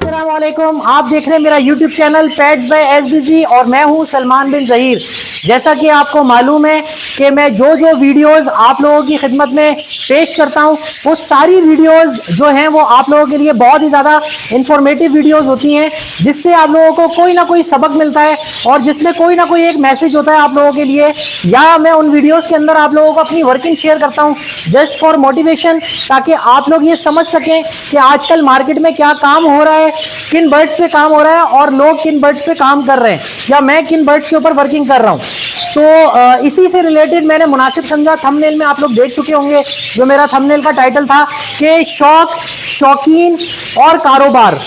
अस्सलाम वालेकुम। आप देख रहे हैं मेरा YouTube channel pets bye SBG और मैं हूं सलमान बिन ज़हीर। जैसा कि आपको मालूम है कि मैं जो वीडियोस आप लोगों की खिदमत में पेश करता हूं वो सारी वीडियोस जो हैं वो आप लोगों के लिए बहुत ही ज़्यादा इंफॉर्मेटिव वीडियोस होती हैं, जिससे आप लोगों को कोई ना कोई सबक मिलता है और जिसमें कोई ना कोई एक मैसेज होता है आप लोगों के लिए। या मैं उन वीडियोज़ के अंदर आप लोगों को अपनी वर्किंग शेयर करता हूँ जस्ट फॉर मोटिवेशन, ताकि आप लोग ये समझ सकें कि आजकल मार्केट में क्या काम हो रहा है, किन बर्ड्स पे काम हो रहा है और लोग किन बर्ड्स पे काम कर रहे हैं या मैं किन बर्ड्स के ऊपर वर्किंग कर रहा हूं। तो इसी से रिलेटेड मैंने मुनासिब समझा, थंबनेल में आप लोग देख चुके होंगे जो मेरा थंबनेल का टाइटल था कि शौक, शौकीन और कारोबार,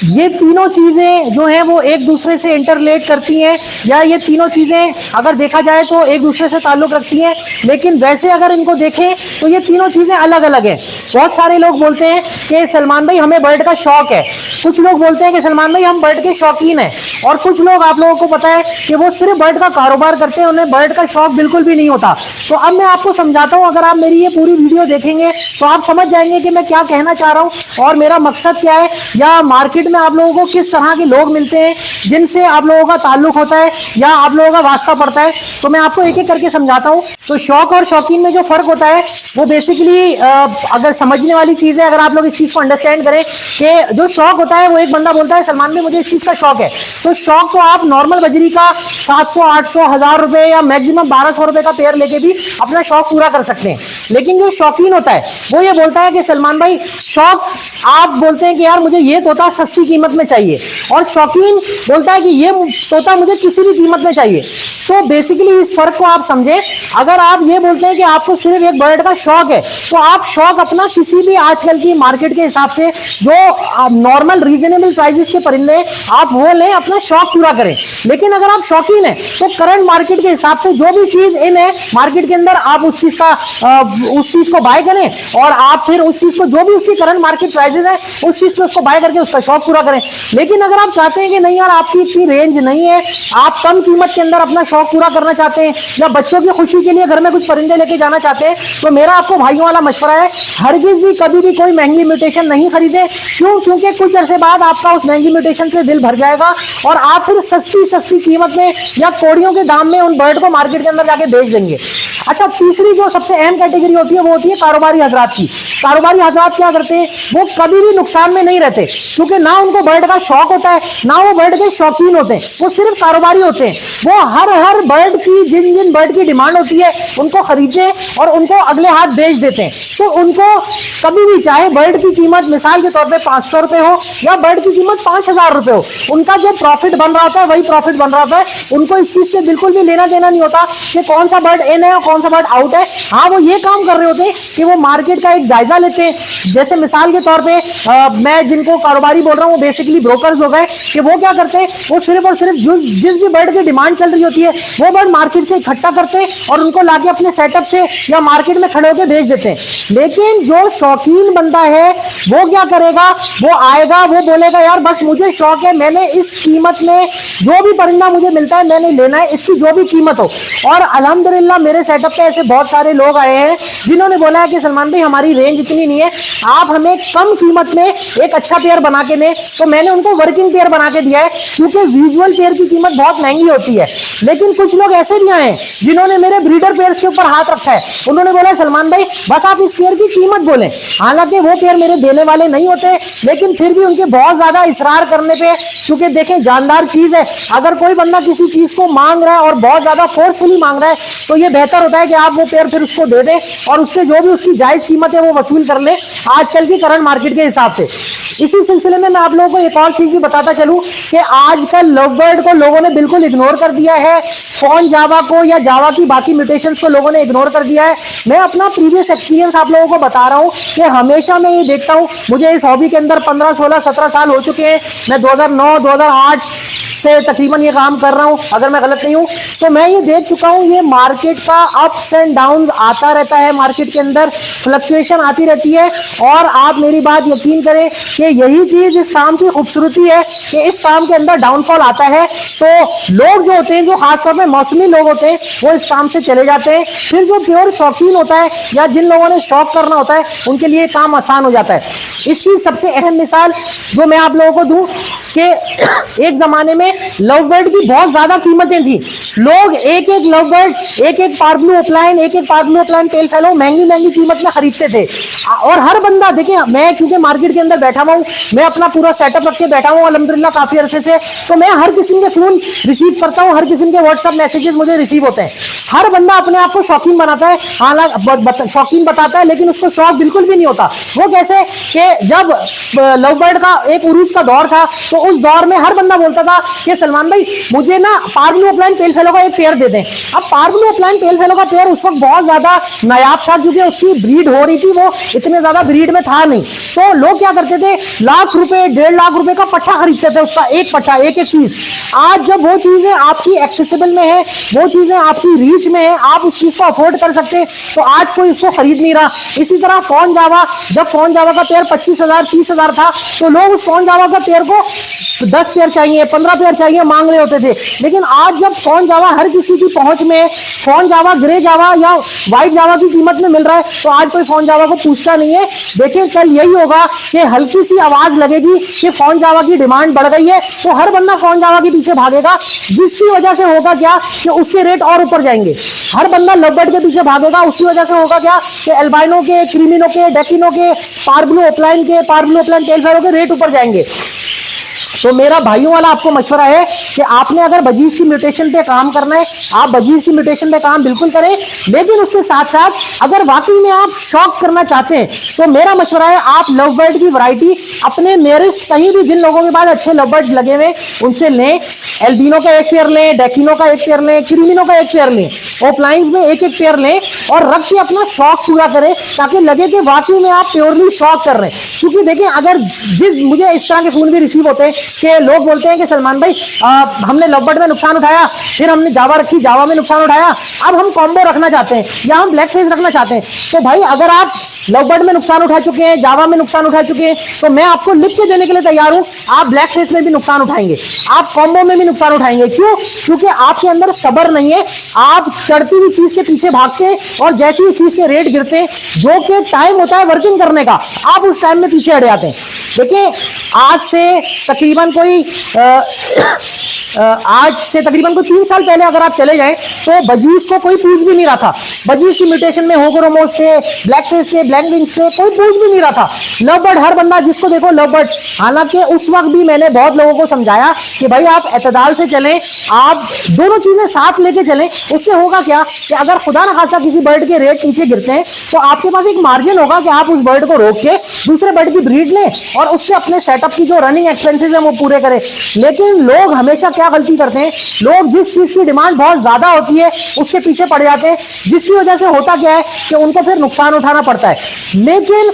ये तीनों चीजें जो हैं वो एक दूसरे से इंटरलेट करती हैं, या ये तीनों चीजें अगर देखा जाए तो एक दूसरे से ताल्लुक रखती हैं, लेकिन वैसे अगर इनको देखें तो ये तीनों चीजें अलग अलग हैं। बहुत सारे लोग बोलते हैं कि सलमान भाई हमें बर्ड का शौक है, कुछ लोग बोलते हैं कि सलमान भाई हम बर्ड के शौकीन हैं, और कुछ लोग आप लोगों को पता है कि वो सिर्फ बर्ड का कारोबार करते हैं, उन्हें बर्ड का शौक बिल्कुल भी नहीं होता। तो अब मैं आपको समझाता हूं, अगर आप मेरी ये पूरी वीडियो देखेंगे तो आप समझ जाएंगे कि मैं क्या कहना चाह रहा हूं और मेरा मकसद क्या है, या मार्केट में आप लोगों को किस तरह के लोग मिलते हैं जिनसे आप लोगों का ताल्लुक होता है या आप लोगों का वास्ता पड़ता है। तो मैं आपको एक एक करके समझाता हूं। तो शौक और शौकीन में जो फर्क होता है वो बेसिकली अगर समझने वाली चीज है, अगर आप लोग इस चीज को अंडरस्टैंड करें कि जो शौक होता है वो एक बंदा बोलता है सलमान भाई मुझे इस चीज का शौक है, तो शौक तो आप नॉर्मल बजरी का 700, 800, 1000 रुपए या मैक्सिमम 1200 रुपए का पेयर लेके भी अपना शौक पूरा कर सकते हैं। लेकिन जो शौकीन होता है वो ये बोलता है कि सलमान भाई शौक आप बोलते हैं कि यार मुझे ये तोता सस्ती कीमत में चाहिए, और शौकीन बोलता है कि ये तोता मुझे किसी भी कीमत में चाहिए। तो बेसिकली इस फर्क को आप समझे। अगर आप ये बोलते हैं कि आपको सिर्फ एक बर्ड का शौक है तो आप शौक अपना किसी भी आजकल की मार्केट के हिसाब से जो नॉर्मल रीजनेबल प्राइसेस के परिंदे आप वो लें, अपना शौक पूरा करें। लेकिन अगर आप शौकीन हैं तो करंट मार्केट के हिसाब से जो भी चीज इन है मार्केट के अंदर आप उस चीज को बाय करें, और आप फिर उस चीज को जो भी उसकी करंट मार्केट प्राइसेस है उस चीज पे उसको बाय करके उसका शौक पूरा करें। लेकिन अगर आप चाहते हैं कि नहीं यार आपकी इतनी रेंज नहीं है, आप कम कीमत के अंदर अपना शौक पूरा करना चाहते हैं या बच्चों की खुशी के लिए घर में कुछ परिंदे लेके जाना चाहते हैं, तो मेरा आपको भाइयों वाला मशवरा है, हरगिज भी कभी भी कोई महंगी म्यूटेशन नहीं खरीदे। क्यों? क्योंकि कुछ अरसे बाद आपका उस महंगी म्यूटेशन से दिल भर जाएगा और आप फिर सस्ती कीमत में या कोड़ियों के दाम में उन बर्ड को मार्केट के अंदर जाके बेच देंगे। अच्छा, तीसरी जो सबसे अहम कैटेगरी होती है वो होती है कारोबारी हजरात की। कारोबारी हजरात क्या करते हैं, वो कभी भी नुकसान में नहीं रहते, क्योंकि ना उनको बर्ड का शौक होता है ना वो बर्ड के शौकीन होते हैं, वो सिर्फ कारोबारी होते हैं। वो हर बर्ड की जिन बर्ड की डिमांड होती है उनको खरीदते और उनको अगले हाथ बेच देते हैं। तो उनको कभी भी चाहे बर्ड की कीमत मिसाल के तौर पे 500 रुपए हो या बर्ड की कीमत 5000 रुपए हो, उनका जो प्रॉफिट बन रहा होता है वही प्रॉफिट बन रहा होता है। उनको इस चीज से बिल्कुल भी लेना देना नहीं होता कि कौन सा बर्ड इन है और कौन सा बर्ड आउट है। हाँ, वो ये काम कर रहे होते हैं कि वो मार्केट का एक जायजा लेते हैं। जैसे मिसाल के तौर पे मैं जिनको कारोबारी बोल रहा हूँ वो बेसिकली ब्रोकर्स हो गए, कि वो क्या करते हैं, वो सिर्फ और सिर्फ जिस भी बर्ड की डिमांड चल रही होती है वो बर्ड मार्केट से इकट्ठा करते हैं और उनको लाके अपने सेटअप से या मार्केट में खड़े होकर भेज देते हैं। लेकिन जो शौकीन बंदा है वो क्या करेगा, वो आएगा, वो बोलेगा यार बस मुझे शौक है, मैंने इस कीमत में जो भी परिंदा मुझे मिलता है मैंने लेना है, इसकी जो भी कीमत हो। और अल्हम्दुलिल्लाह मेरे सेटअप पे ऐसे बहुत सारे लोग आए हैं जिन्होंने बोला है कि सलमान भाई हमारी रेंज इतनी नहीं है, आप हमें कम कीमत में एक अच्छा पेयर बना के दें। तो मैंने उनको वर्किंग पेयर बना के दिया है, क्योंकि विजुअल पेयर की कीमत बहुत महंगी होती है। लेकिन कुछ लोग ऐसे भी आए जिन्होंने मेरे ब्रीडर पेयर्स के ऊपर हाथ रखा है, उन्होंने बोला सलमान भाई बस आप इस पेयर की कीमत बोलें। हालांकि वो पेयर मेरे देने वाले नहीं होते, लेकिन फिर भी उनके बहुत ज्यादा इसरार करने पे, क्योंकि देखें जानदार चीज है, अगर कोई बंदा किसी चीज को मांग रहा है और बहुत ज्यादा फोर्सफुली मांग रहा है तो ये बेहतर होता है कि आप वो पेयर फिर उसको दे दें और उससे जो भी उसकी जायज कीमत है वो वसूल कर ले आजकल की करंट मार्केट के हिसाब से। इसी सिलसिले में मैं आप लोगों को एक और चीज भी बताता चलूं कि आजकल लव बर्ड को लोगों ने बिल्कुल इग्नोर कर दिया है, फोन जावा को या जावा की बाकी म्यूटेशंस को लोगों ने इग्नोर कर दिया है। मैं अपना प्रीवियस एक्सपीरियंस आप लोगों को बता रहा हूं कि हमेशा मैं ये देखता हूं, मुझे इस हॉबी के अंदर 15, 16, 17 साल हो चुके हैं। मैं 2009, 2008 से तकरीबन ये काम कर रहा हूं, अगर मैं गलत नहीं हूं। तो मैं ये देख चुका हूं, ये मार्केट का अप्स एंड डाउन आता रहता है, मार्केट के अंदर फ्लक्चुएशन आती रहती है। और आप मेरी बात यकीन करें कि यही चीज इस काम की खूबसूरती है कि इस काम के अंदर डाउनफॉल आता है तो लोग जो होते हैं, जो खासतौर पर मौसमी लोग होते हैं, वो इस काम से चले जाते हैं। फिर जो प्योर शौकीन होता है या जिन लोगों ने शौक करना होता है उनके लिए काम आसान हो जाता है। इसकी सबसे अहम मिसाल जो मैं आप लोगों को दूं कि एक जमाने में लव बर्ड की बहुत ज्यादा कीमतें थी। लोग एक एक लव बर्ड, एक एक पारब्लू अपलाइन, एक एक पारब्लू अपलाइन टेल फेलो महंगी महंगी कीमत में खरीदते थे। और हर बंदा देखिए, मैं क्योंकि मार्केट के अंदर बैठा हुआ हूं, मैं अपना पूरा सेटअप रख के बैठा हूं अल्हम्दुलिल्लाह काफी अरसे से, तो मैं हर किस्म के फोन रिसीव करता हूं, हर किस्म के व्हाट्सएप मैसेजेस मुझे रिसीव होते हैं। हर बंदा अपने आप को शौकीन बनाता है, हालांकि शौकीन बताता है, लेकिन उसको शौक बिल्कुल भी नहीं होता। वो कैसे कि जब लव बर्ड का एक उरूज का दौर था, तो उस दौर में हर बंदा बोलता था कि सलमान भाई मुझे ना पारब्लू अपलाइन टेल फेलो का एक पेयर दे दें। अब पारब्लू अपलाइन टेल फेलो का पेयर उस वक्त बहुत ज्यादा नायाब था, क्योंकि उसकी ब्रीड हो रही थी, वो इतने ज्यादा ब्रीड में था नहीं। तो लोग क्या करते थे, लाख रुपए 1.5 लाख रुपए का पट्टा खरीदते थे, उसका एक पट्टा, एक एक पीस। आज जब वो चीजें आपकी एक्सेसिबल में है, वो चीजें आपकी रीच में है, आप उस चीज को अफोर्ड कर सकते, तो आज कोई उसको खरीद नहीं रहा। इसी तरह फोन जावा, जब फोन जावा का पेयर 25,000 30,000 था, तो लोग उस फोन जावा का पेयर को 10 पेयर चाहिए, 15 पेयर चाहिए मांग रहे होते थे। लेकिन आज जब फोन जावा हर किसी की पहुंच में, फोन जावा ग्रे जावा या व्हाइट जावा की कीमत में मिल रहा है, तो आज कोई फोन जावा को पूछता नहीं है। देखिए कल यही होगा कि हल्की सी आवाज लगेगी कि फोन जावा की डिमांड बढ़ गई है, तो हर बंदा फोन जावा के पीछे भागेगा, जिसकी वजह से होगा क्या कि उसके रेट और ऊपर जाएंगे। हर बंदा लव बर्ड के पीछे भागेगा, उसकी वजह से होगा क्या कि एल्बाइनो के, क्रीमिनो के, डेकिनो के, पारब्लू अपलाइन के, पारब्लू अपलाइन टेल फेलो के रेट ऊपर जाएंगे। तो मेरा भाइयों वाला आपको मशवरा है कि आपने अगर बजीज की म्यूटेशन पे काम करना है, आप बजीज की म्यूटेशन पे काम बिल्कुल करें, लेकिन उसके साथ साथ अगर वाकई में आप शौक करना चाहते हैं, तो मेरा मशवरा है आप लव बर्ड की वैरायटी अपने नियरेस्ट कहीं भी जिन लोगों के पास अच्छे लव बर्ड लगे हुए उनसे लें। एल्बिनो का एक पेयर लें, डेकिनो का एक पेयर लें, क्रीमिनो का एक पेयर लें, ऑफलाइन में एक एक पेयर लें और रख के अपना शौक पूरा करें, ताकि लगे कि वाकई में आप प्योरली शौक कर रहे हैं। क्योंकि देखिए, अगर मुझे इस तरह के फोन भी रिसीव होते हैं कि लोग बोलते हैं कि सलमान भाई हमने लव बर्ड में नुकसान उठाया, फिर हमने जावा रखी, जावा में नुकसान उठाया, अब हम कॉम्बो रखना चाहते हैं या हम ब्लैक फेस रखना चाहते हैं। तो भाई अगर आप लव बर्ड में नुकसान उठा चुके हैं, जावा में नुकसान उठा चुके हैं, तो मैं आपको लिख के देने के लिए तैयार हूं, आप ब्लैक फेस में भी नुकसान उठाएंगे, आप कॉम्बो में भी नुकसान उठाएंगे। क्यों? क्योंकि आपके अंदर सब्र नहीं है। आप चढ़ती हुई चीज के पीछे भागते और जैसी ही चीज के रेट गिरते, जो कि टाइम होता है वर्किंग करने का, आप उस टाइम में पीछे हट जाते हैं। देखिए आज से तकरीबन कोई 3 साल पहले अगर आप चले जाएं, तो बजीज को कोई पूछ भी नहीं रहा था। बजीज की म्यूटेशन में होगोरोमोस थे, ब्लैक फेस थे, ब्लैक विंग्स थे, कोई पूछ भी नहीं रहा था। लव बर्ड हर बंदा जिसको देखो लव बर्ड। हालांकि उस वक्त भी मैंने बहुत लोगों को समझाया कि भाई आप एतदाल से चलें, आप दोनों चीजें साथ लेके चलें। उससे होगा क्या कि अगर खुदा न खासा किसी बर्ड के रेट नीचे गिरते हैं, तो आपके पास एक मार्जिन होगा कि आप उस बर्ड को रोक के दूसरे बर्ड की ब्रीड लें और उससे अपने सेटअप की जो रनिंग एक्सपेंसेस है वो पूरे करें। लेकिन लोग हमेशा क्या गलती करते हैं, लोग जिस चीज की डिमांड बहुत ज्यादा होती है उसके पीछे पड़ जाते हैं, जिसकी वजह से होता क्या है कि उनको फिर नुकसान उठाना पड़ता है। लेकिन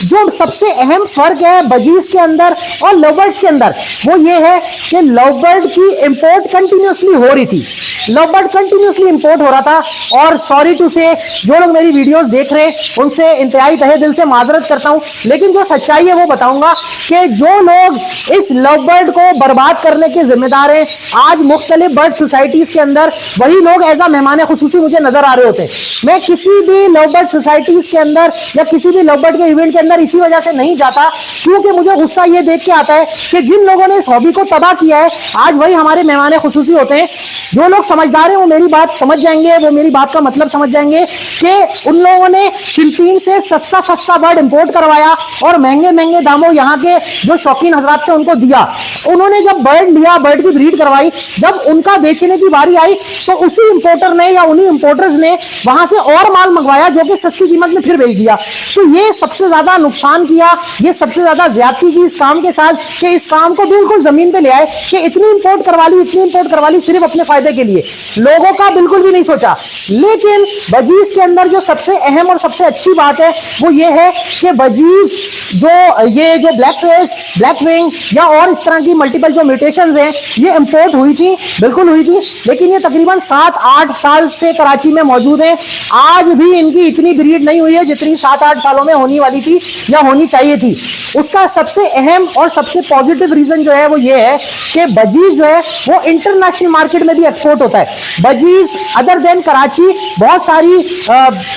जो सबसे अहम फर्क है बजीज के अंदर और लव बर्ड्स के अंदर, वो ये है कि लव बर्ड की इंपोर्ट कंटिन्यूसली हो रही थी। लव बर्ड कंटिन्यूसली इंपोर्ट हो रहा था। और सॉरी टू से, जो लोग मेरी वीडियोस देख रहे हैं उनसे इंतहाई तहे दिल से माजरत करता हूं, लेकिन जो सच्चाई है वो बताऊंगा कि जो लोग इस लव बर्ड को बर्बाद करने के जिम्मेदार हैं, आज मुख्तलिफ बर्ड सोसाइटीज के अंदर वही लोग एज आ मेहमान खुसूसी मुझे नजर आ रहे होते हैं। मैं किसी भी लव बर्ड सोसाइटीज के अंदर या किसी भी लव बर्ड के इवेंट के अंदर इसी वजह से नहीं जाता, क्योंकि मुझे गुस्सा ये देख के आता है कि जिन लोगों ने इस हॉबी को तबाह किया है, आज वही हमारे मेहमान खुसूसी होते हैं। जो लोग समझदार हैं वो मेरी बात समझ जाएंगे, वो मेरी बात का मतलब समझ जाएंगे कि उन लोगों ने फिलीपीन से सस्ता सस्ता बर्ड इंपोर्ट करवाया और महंगे महंगे दामों यहाँ के जो शौकीन हजरात थे उनको दिया। उन्होंने जब बर्ड लिया, बर्ड की ब्रीड करवाई, जब उनका बेचने की बारी आई, तो उसी इंपोर्टर ने या उन्हीं इंपोर्टर्स ने वहां से और माल मंगवाया जो कि सस्ती कीमत में फिर बेच दिया। तो ये सबसे ज्यादा नुकसान किया, ये सबसे ज्यादा ज्यादती की इस काम के साथ कि इस काम को बिल्कुल जमीन पे ले आए कि इतनी इंपोर्ट करवा ली, इतनी इंपोर्ट करवा ली सिर्फ अपने फायदे के लिए। लोगों का बिल्कुल भी नहीं सोचा। लेकिन बजीज के अंदर जो सबसे अहम और सबसे अच्छी बात है वो ये है कि बजीज जो ब्लैक फेस, ब्लैक विंग या और इस तरह की मल्टीपल जो म्यूटेशंस हैं ये इंपोर्ट हुई थी, बिल्कुल हुई थी, लेकिन ये तकरीबन 7-8 साल से कराची में मौजूद है। आज भी इनकी इतनी ब्रीड नहीं हुई है जितनी 7-8 सालों में होने वाली थी या होनी चाहिए थी। उसका सबसे अहम और सबसे पॉजिटिव रीजन जो है वो ये है कि बजीज जो है वो इंटरनेशनल मार्केट में भी एक्सपोर्ट होता है। बजीज अदर देन कराची बहुत सारी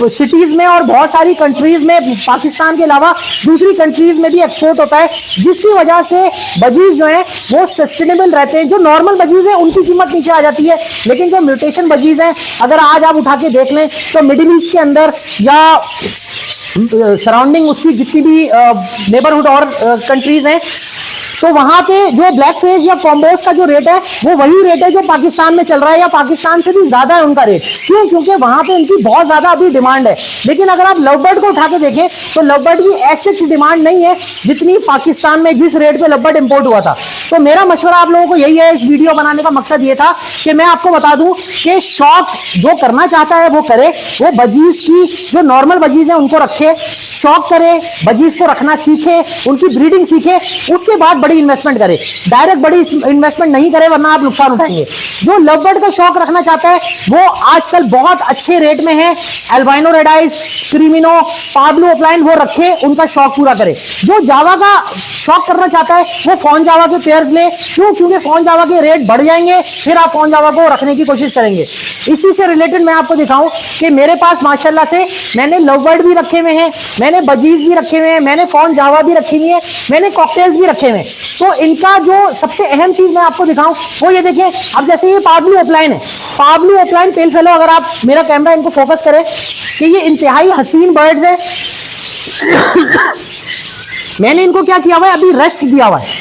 सिटीज में और बहुत सारी कंट्रीज में, पाकिस्तान के अलावा दूसरी कंट्रीज में भी एक्सपोर्ट होता है, जिसकी वजह से बजीज जो है वो सस्टेनेबल रहते हैं। जो नॉर्मल बजीज है उनकी कीमत नीचे आ जाती है, लेकिन जो म्यूटेशन बजीज हैं अगर आज आप उठा के देख लें तो मिडिल ईस्ट के अंदर या सराउंडिंग उसकी जितनी भी नेबरहुड और कंट्रीज हैं, तो वहां पे जो ब्लैक फेस या कॉम्बोज का जो रेट है वो वही रेट है जो पाकिस्तान में चल रहा है, या पाकिस्तान से भी ज्यादा है उनका रेट। क्यों? क्योंकि वहां पे उनकी बहुत ज्यादा अभी डिमांड है। लेकिन अगर आप लवबर्ड को उठा के देखें तो लवबर्ड की ऐसी डिमांड नहीं है जितनी पाकिस्तान में जिस रेट पे लवबर्ड इंपोर्ट हुआ था। तो मेरा मशवरा आप लोगों को यही है, इस वीडियो बनाने का मकसद ये था कि मैं आपको बता दूं कि शौक जो करना चाहता है वो करे, वो बजीज की जो नॉर्मल बजीज है उनको रखे, शौक करे, बजीज को रखना सीखे, उनकी ब्रीडिंग सीखे, उसके बाद बड़ी इन्वेस्टमेंट करे। डायरेक्ट बड़ी इन्वेस्टमेंट नहीं करे वरना आप नुकसान उठाएंगे। जो लवबर्ड का शौक रखना चाहता है वो आजकल बहुत अच्छे रेट में है, albino red eyes, क्रीमिनो, Pablo opaline वो रखे, उनका शौक पूरा करे। जो जावा का शौक करना चाहता है वो फॉन जावा के पेयर्स ले। क्यों? क्योंकि फॉन जावा के रेट बढ़ जाएंगे, फिर आप फॉन जावा को रखने की कोशिश करेंगे। इसी से रिलेटेड मैं आपको दिखाऊं कि मेरे पास माशाल्लाह से मैंने लवबर्ड भी रखे हुए हैं, मैंने बजीज भी रखे हुए हैं, मैंने फॉन जावा भी रखी हुई है, मैंने कॉकटेल्स भी रखे हुए हैं। तो इनका जो सबसे अहम चीज मैं आपको दिखाऊं वो ये देखिए, अब जैसे ये पाब्लो ओपलाइन है, पाब्लो ओपलाइन पेल फेलो, अगर आप मेरा कैमरा इनको फोकस करें कि ये इंतहाई हसीन बर्ड्स है। मैंने इनको क्या किया हुआ है, अभी रेस्ट दिया हुआ है।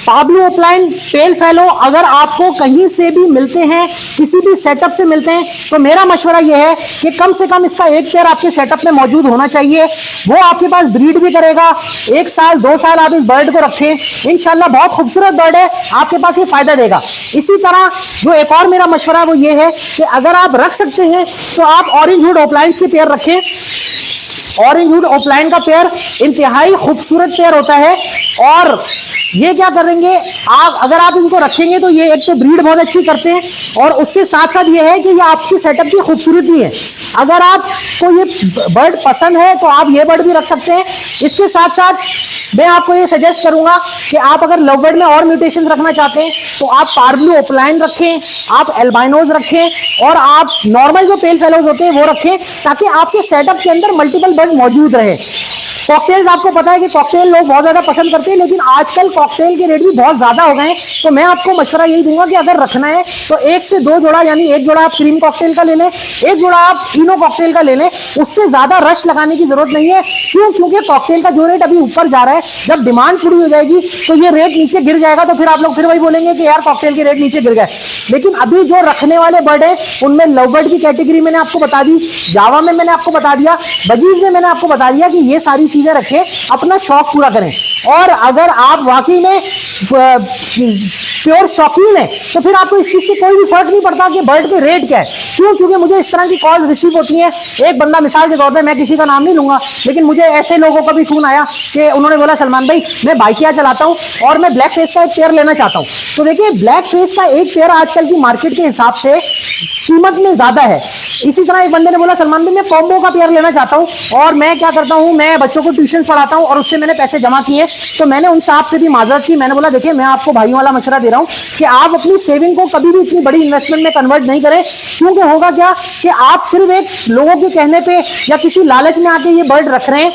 पाब्लो ओपलाइन पेल फेलो अगर आपको कहीं से भी मिलते हैं, किसी भी सेटअप से मिलते हैं, तो मेरा मशवरा यह है कि कम से कम इसका एक पेयर आपके सेटअप में मौजूद होना चाहिए। वो आपके पास ब्रीड भी करेगा, 1 साल 2 साल आप इस बर्ड को रखें, इंशाल्लाह बहुत खूबसूरत बर्ड है, आपके पास ये फायदा देगा। इसी तरह जो एक और मेरा मशवरा वो ये है कि अगर आप रख सकते हैं तो आप ऑरेंज हुड ओपलाइंस के पेयर रखें। ऑरेंज हुड ओपलाइन का पेयर इंतहाई खूबसूरत पेयर होता है, और ये क्या करेंगे आप, अगर आप इनको रखेंगे तो ये एक तो ब्रीड बहुत अच्छी करते हैं, और उसके साथ साथ ये है कि ये आपकी सेटअप की खूबसूरती है। अगर आपको ये बर्ड पसंद है तो आप ये बर्ड भी रख सकते हैं। इसके साथ साथ मैं आपको ये सजेस्ट करूंगा कि आप अगर लवबर्ड में और म्यूटेशन रखना चाहते हैं तो आप पार्ब्लो ओपलाइन रखें, आप एल्बाइनोज रखें, और आप नॉर्मल जो पेल फेलोज होते हैं वो रखें, ताकि आपके सेटअप के अंदर मल्टीपल बर्ड मौजूद रहे। कॉकटेल्स आपको पता है कि कॉकटेल लोग बहुत ज्यादा पसंद करते हैं, लेकिन आजकल कॉकटेल के रेट भी बहुत ज्यादा हो गए हैं। तो मैं आपको मशवरा यही दूंगा कि अगर रखना है तो 1 से 2 जोड़ा, यानी 1 जोड़ा आप क्रीम कॉकटेल का ले लें, 1 जोड़ा आप इनो कॉकटेल का ले लें। उससे ज्यादा रश लगाने की जरूरत नहीं है। क्यों? क्योंकि कॉकटेल का जो रेट अभी ऊपर जा रहा है, जब डिमांड पूरी हो जाएगी तो ये रेट नीचे गिर जाएगा, तो फिर आप लोग फिर वही बोलेंगे कि यार कॉकटेल के रेट नीचे गिर गए। लेकिन अभी जो रखने वाले बर्ड है उनमें लवबर्ड की कैटेगरी मैंने आपको बता दी, जावा में मैंने आपको बता दिया, बजीज में मैंने आपको बता दिया कि ये सारी चीजें रखें, अपना शौक पूरा करें। और अगर आप वाकई में प्योर शौकीन है तो फिर आपको इस चीज से कोई भी फर्क नहीं पड़ता कि बर्ड के रेट क्या है। क्यों? क्योंकि मुझे इस तरह की कॉल रिसीव होती है। एक बंदा, मिसाल के तौर पे, मैं किसी का नाम नहीं लूंगा, लेकिन मुझे ऐसे लोगों का भी फोन आया कि उन्होंने बोला सलमान भाई मैं बाइकिया चलाता हूं और मैं ब्लैक फेस का एक पेयर लेना चाहता हूं। तो देखिए, ब्लैक फेस का एक पेयर आजकल की मार्केट के हिसाब से कीमत में ज्यादा है। इसी तरह एक बंदे ने बोला सलमान भाई मैं कॉम्बो का पेयर लेना चाहता हूं, और मैं क्या करता हूं, मैं बच्चों को ट्यूशन पढ़ाता हूं और उससे मैंने पैसे जमा किए। तो मैंने उन साहब से भी माजरत की, मैंने बोला देखिए मैं आपको भाइयों वाला मशवरा दे रहा हूं कि आप अपनी सेविंग को कभी भी इतनी बड़ी इन्वेस्टमेंट में कन्वर्ट नहीं करें। क्योंकि होगा क्या कि आप सिर्फ एक लोगों के कहने पे या किसी लालच में आके ये बर्ड रख रहे हैं,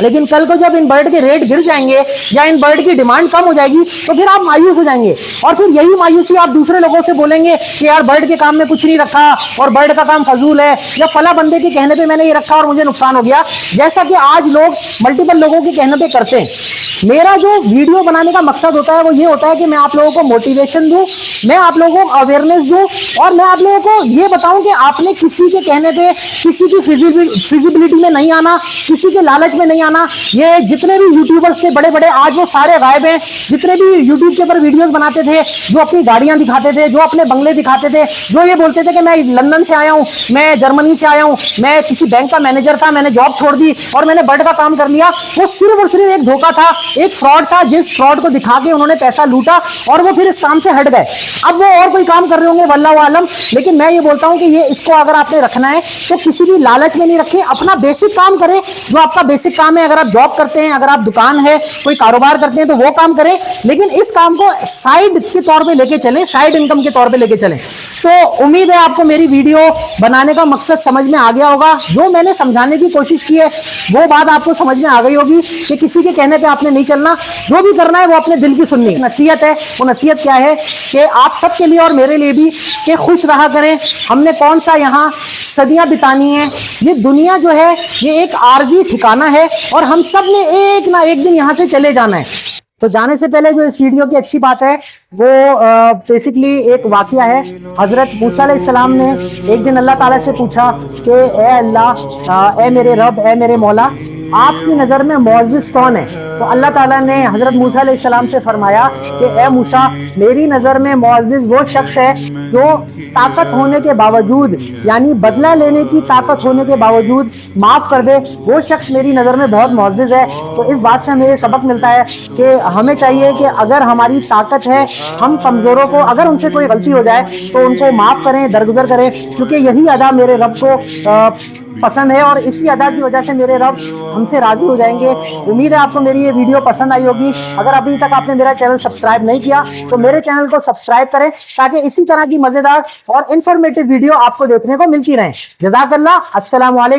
लेकिन कल को जब इन बर्ड के रेट गिर जाएंगे या इन बर्ड की डिमांड कम हो जाएगी तो फिर आप मायूस हो जाएंगे, और फिर यही मायूसी आप दूसरे लोगों से बोलेंगे कि यार बर्ड के काम में कुछ नहीं रखा और बर्ड का काम फजूल है, या फला बंदे के कहने पे मैंने ये रखा और मुझे नुकसान हो गया, जैसा कि आज लोग मल्टीपल लोगों के कहने पे करते हैं। मेरा जो वीडियो बनाने का मकसद होता है वो ये होता है कि मैं आप लोगों को मोटिवेशन दूं, मैं आप लोगों को अवेयरनेस दूं, और मैं आप लोगों को ये बताऊं कि आपने किसी के कहने पे, किसी की फिजिबिलिटी में नहीं आना, किसी के लालच में नहीं आना। ये जितने भी यूट्यूबर्स थे बड़े बड़े, आज वो सारे गायब हैं। जितने भी यूट्यूब के ऊपर वीडियोस बनाते थे, जो अपनी गाड़ियां दिखाते थे, जो अपने बंगले दिखाते थे, जो ये बोलते थे कि मैं लंदन से आया हूं, मैं जर्मनी से आया हूं, मैं किसी बैंक का मैनेजर था, मैंने जॉब छोड़ दी और मैंने बर्ड का काम कर लिया, वो सिर्फ और सिर्फ एक धोखा था। एक फ्रॉड था, जिस फ्रॉड को दिखा के उन्होंने पैसा लूटा और वो फिर इस काम से हट गए। अब वो और कोई काम कर रहे होंगे, वल्लाहु आलम। लेकिन मैं ये बोलता हूं कि ये इसको अगर आपने रखना है तो किसी भी लालच में नहीं रखें, अपना बेसिक काम करें जो आपका बेसिक काम है। अगर आप जॉब करते हैं, अगर आप दुकान है, कोई कारोबार करते हैं तो वो काम करें, लेकिन इस काम को साइड के तौर पे लेके चलें, साइड इनकम के तौर पे लेके चलें। तो उम्मीद है आपको मेरी वीडियो बनाने का मकसद समझ में आ गया होगा। जो मैंने समझाने की कोशिश की है वो बात आपको समझ में आ गई होगी कि किसी के कहने पे आपने नहीं चलना, जो भी करना है वो अपने दिल की सुननी। नसीहत है, वो नसीहत क्या है कि आप सबके लिए और मेरे लिए भी कि खुश रहा करें। हमने कौन सा यहाँ सदियां बितानी है, ये दुनिया जो है ये एक आरजी ठिकाना है और हम सब ने एक ना एक दिन यहाँ से चले जाना है। तो जाने से पहले जो इस वीडियो की अच्छी बात है वो बेसिकली एक वाकया है। हजरत मूसा अलैहिस्सलाम ने एक दिन अल्लाह ताला से पूछा कि ए अल्लाह, ए मेरे रब, ए मेरे मौला, आपकी नज़र में मुअज़्ज़िज़ कौन है? तो अल्लाह ताला ने हजरत मूसा अलैहिस्सलाम से फरमाया कि ए मूसा, मेरी नज़र में मुअज़्ज़िज़ वो शख्स है जो ताकत होने के बावजूद, यानी बदला लेने की ताकत होने के बावजूद माफ़ कर दे, वो शख्स मेरी नज़र में बहुत मुअज़्ज़िज़ है। तो इस बात से हमें ये सबक मिलता है कि हमें चाहिए कि अगर हमारी ताकत है, हम कमज़ोरों को अगर उनसे कोई गलती हो जाए तो उनको माफ़ करें, दरगुजर करें, क्योंकि यही अदा मेरे रब को पसंद है और इसी अदा की वजह से मेरे रब हमसे राजी हो जाएंगे। उम्मीद है आपको मेरी ये वीडियो पसंद आई होगी। अगर अभी तक आपने मेरा चैनल सब्सक्राइब नहीं किया तो मेरे चैनल को सब्सक्राइब करें ताकि इसी तरह की मजेदार और इंफॉर्मेटिव वीडियो आपको देखने को मिलती रहे। जज़ाकल्लाह। अस्सलाम वालेकुम।